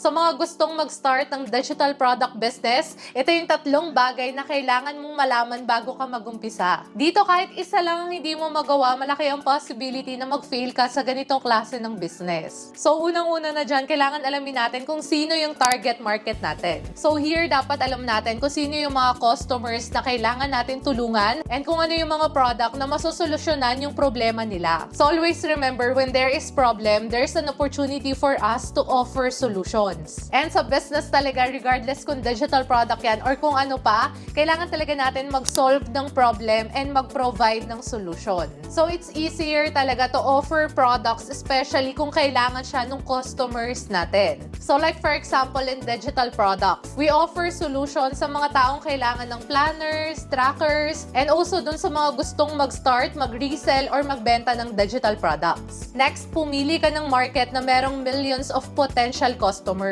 Sa mga gustong mag-start ng digital product business, ito yung 3 bagay na kailangan mong malaman bago ka mag-umpisa. Dito kahit isa lang ang hindi mo magawa, malaki ang possibility na mag-fail ka sa ganitong klase ng business. So unang-una na dyan, kailangan alamin natin kung sino yung target market natin. So here, dapat alam natin kung sino yung mga customers na kailangan natin tulungan and kung ano yung mga product na masosolusyonan yung problema nila. So always remember, when there is problem, there's an opportunity for us to offer solutions. And sa business talaga, regardless kung digital product yan or kung ano pa, kailangan talaga natin mag-solve ng problem and mag-provide ng solution. So it's easier talaga to offer products, especially kung kailangan siya ng customers natin. So like for example, in digital products, we offer solutions sa mga taong kailangan ng planners, trackers, and also dun sa mga gustong mag-start, mag-resell, or magbenta ng digital products. Next, pumili ka ng market na merong millions of potential customers.